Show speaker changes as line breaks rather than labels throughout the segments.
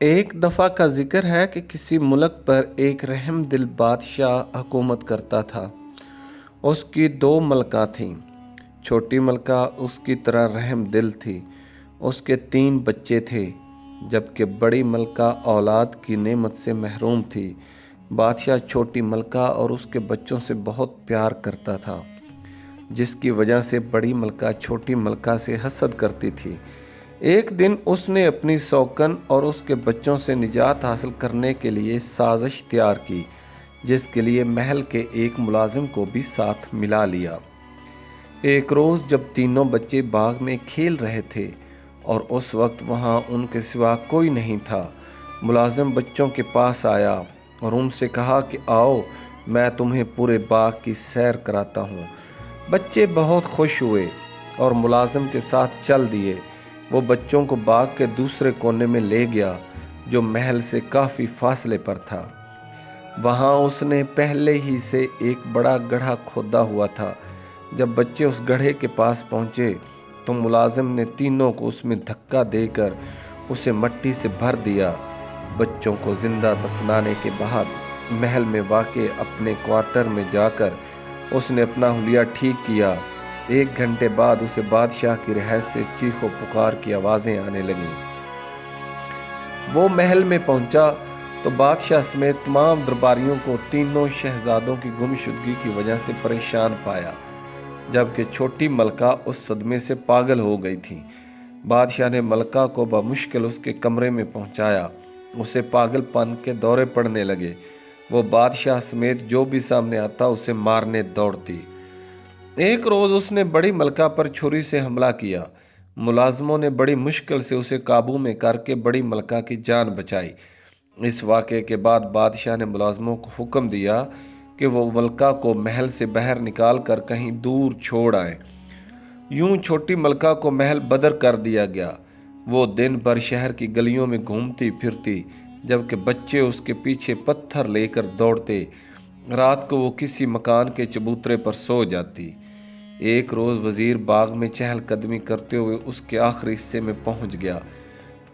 ایک دفعہ کا ذکر ہے کہ کسی ملک پر ایک رحم دل بادشاہ حکومت کرتا تھا۔ اس کی 2 ملکہ تھیں۔ چھوٹی ملکہ اس کی طرح رحم دل تھی۔ اس کے 3 بچے تھے، جبکہ بڑی ملکہ اولاد کی نعمت سے محروم تھی۔ بادشاہ چھوٹی ملکہ اور اس کے بچوں سے بہت پیار کرتا تھا، جس کی وجہ سے بڑی ملکہ چھوٹی ملکہ سے حسد کرتی تھی۔ ایک دن اس نے اپنی سوکن اور اس کے بچوں سے نجات حاصل کرنے کے لیے سازش تیار کی، جس کے لیے محل کے ایک ملازم کو بھی ساتھ ملا لیا۔ ایک روز جب تینوں بچے باغ میں کھیل رہے تھے اور اس وقت وہاں ان کے سوا کوئی نہیں تھا، ملازم بچوں کے پاس آیا اور ان سے کہا کہ آؤ، میں تمہیں پورے باغ کی سیر کراتا ہوں۔ بچے بہت خوش ہوئے اور ملازم کے ساتھ چل دیے۔ وہ بچوں کو باغ کے دوسرے کونے میں لے گیا، جو محل سے کافی فاصلے پر تھا۔ وہاں اس نے پہلے ہی سے ایک بڑا گڑھا کھودا ہوا تھا۔ جب بچے اس گڑھے کے پاس پہنچے تو ملازم نے تینوں کو اس میں دھکا دے کر اسے مٹی سے بھر دیا۔ بچوں کو زندہ دفنانے کے بعد محل میں واقع اپنے کوارٹر میں جا کر اس نے اپنا حلیہ ٹھیک کیا۔ 1 گھنٹے بعد اسے بادشاہ کی رہائش سے چیخ و پکار کی آوازیں آنے لگیں۔ وہ محل میں پہنچا تو بادشاہ سمیت تمام درباریوں کو تینوں شہزادوں کی گمشدگی کی وجہ سے پریشان پایا، جبکہ چھوٹی ملکہ اس صدمے سے پاگل ہو گئی تھی۔ بادشاہ نے ملکہ کو بمشکل اس کے کمرے میں پہنچایا۔ اسے پاگل پن کے دورے پڑنے لگے۔ وہ بادشاہ سمیت جو بھی سامنے آتا اسے مارنے دوڑتی۔ ایک روز اس نے بڑی ملکہ پر چھری سے حملہ کیا۔ ملازموں نے بڑی مشکل سے اسے قابو میں کر کے بڑی ملکہ کی جان بچائی۔ اس واقعے کے بعد بادشاہ نے ملازموں کو حکم دیا کہ وہ ملکہ کو محل سے باہر نکال کر کہیں دور چھوڑ آئیں۔ یوں چھوٹی ملکہ کو محل بدر کر دیا گیا۔ وہ دن بھر شہر کی گلیوں میں گھومتی پھرتی، جبکہ بچے اس کے پیچھے پتھر لے کر دوڑتے۔ رات کو وہ کسی مکان کے چبوترے پر سو جاتی۔ ایک روز وزیر باغ میں چہل قدمی کرتے ہوئے اس کے آخری حصے میں پہنچ گیا۔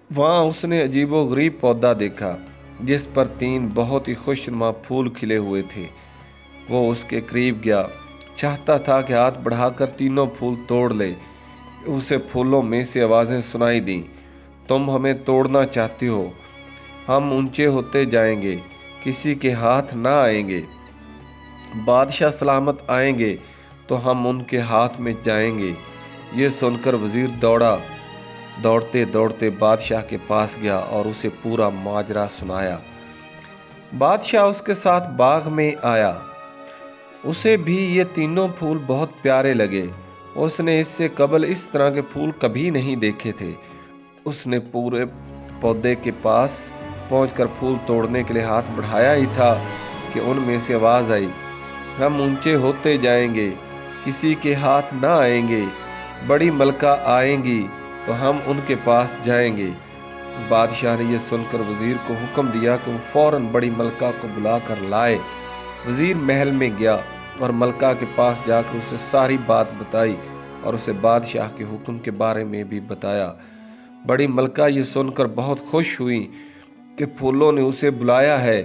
وہاں اس نے عجیب و غریب پودا دیکھا، جس پر 3 بہت ہی خوشنما پھول کھلے ہوئے تھے۔ وہ اس کے قریب گیا، چاہتا تھا کہ ہاتھ بڑھا کر تینوں پھول توڑ لے۔ اسے پھولوں میں سے آوازیں سنائی دیں، تم ہمیں توڑنا چاہتے ہو؟ ہم اونچے ہوتے جائیں گے، کسی کے ہاتھ نہ آئیں گے۔ بادشاہ سلامت آئیں گے تو ہم ان کے ہاتھ میں جائیں گے۔ یہ سن کر وزیر دوڑتے دوڑتے بادشاہ کے پاس گیا اور اسے پورا ماجرا سنایا۔ بادشاہ اس کے ساتھ باغ میں آیا۔ اسے بھی یہ تینوں پھول بہت پیارے لگے۔ اس نے اس سے قبل اس طرح کے پھول کبھی نہیں دیکھے تھے۔ اس نے پورے پودے کے پاس پہنچ کر پھول توڑنے کے لیے ہاتھ بڑھایا ہی تھا کہ ان میں سے آواز آئی، ہم اونچے ہوتے جائیں گے، کسی کے ہاتھ نہ آئیں گے۔ بڑی ملکہ آئیں گی تو ہم ان کے پاس جائیں گے۔ بادشاہ نے یہ سن کر وزیر کو حکم دیا کہ وہ فوراً بڑی ملکہ کو بلا کر لائے۔ وزیر محل میں گیا اور ملکہ کے پاس جا کر اسے ساری بات بتائی اور اسے بادشاہ کے حکم کے بارے میں بھی بتایا۔ بڑی ملکہ یہ سن کر بہت خوش ہوئی کہ پھولوں نے اسے بلایا ہے۔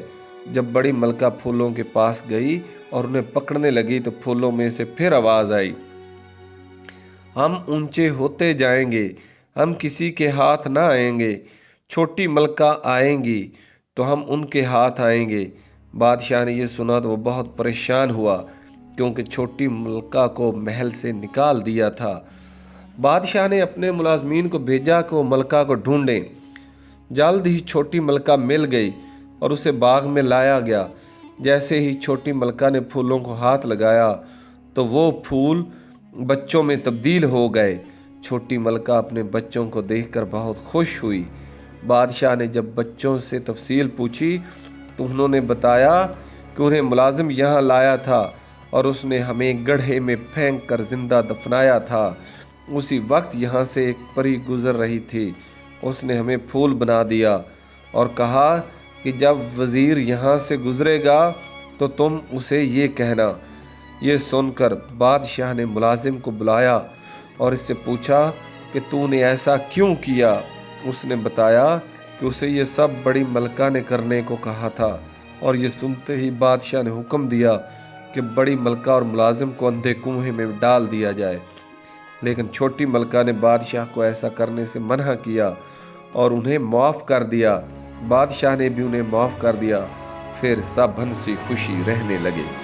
جب بڑی ملکہ پھولوں کے پاس گئی اور انہیں پکڑنے لگی تو پھولوں میں سے پھر آواز آئی، ہم اونچے ہوتے جائیں گے، ہم کسی کے ہاتھ نہ آئیں گے۔ چھوٹی ملکہ آئیں گی تو ہم ان کے ہاتھ آئیں گے۔ بادشاہ نے یہ سنا تو وہ بہت پریشان ہوا، کیونکہ چھوٹی ملکہ کو محل سے نکال دیا تھا۔ بادشاہ نے اپنے ملازمین کو بھیجا کہ وہ ملکہ کو ڈھونڈیں۔ جلد ہی چھوٹی ملکہ مل گئی اور اسے باغ میں لایا گیا۔ جیسے ہی چھوٹی ملکہ نے پھولوں کو ہاتھ لگایا تو وہ پھول بچوں میں تبدیل ہو گئے۔ چھوٹی ملکہ اپنے بچوں کو دیکھ کر بہت خوش ہوئی۔ بادشاہ نے جب بچوں سے تفصیل پوچھی تو انہوں نے بتایا کہ انہیں ملازم یہاں لایا تھا اور اس نے ہمیں گڑھے میں پھینک کر زندہ دفنایا تھا۔ اسی وقت یہاں سے ایک پری گزر رہی تھی، اس نے ہمیں پھول بنا دیا اور کہا کہ جب وزیر یہاں سے گزرے گا تو تم اسے یہ کہنا۔ یہ سن کر بادشاہ نے ملازم کو بلایا اور اس سے پوچھا کہ تو نے ایسا کیوں کیا؟ اس نے بتایا کہ اسے یہ سب بڑی ملکہ نے کرنے کو کہا تھا، اور یہ سنتے ہی بادشاہ نے حکم دیا کہ بڑی ملکہ اور ملازم کو اندھے کنویں میں ڈال دیا جائے۔ لیکن چھوٹی ملکہ نے بادشاہ کو ایسا کرنے سے منع کیا اور انہیں معاف کر دیا۔ بادشاہ نے بھی انہیں معاف کر دیا۔ پھر سب ہنسی خوشی رہنے لگے۔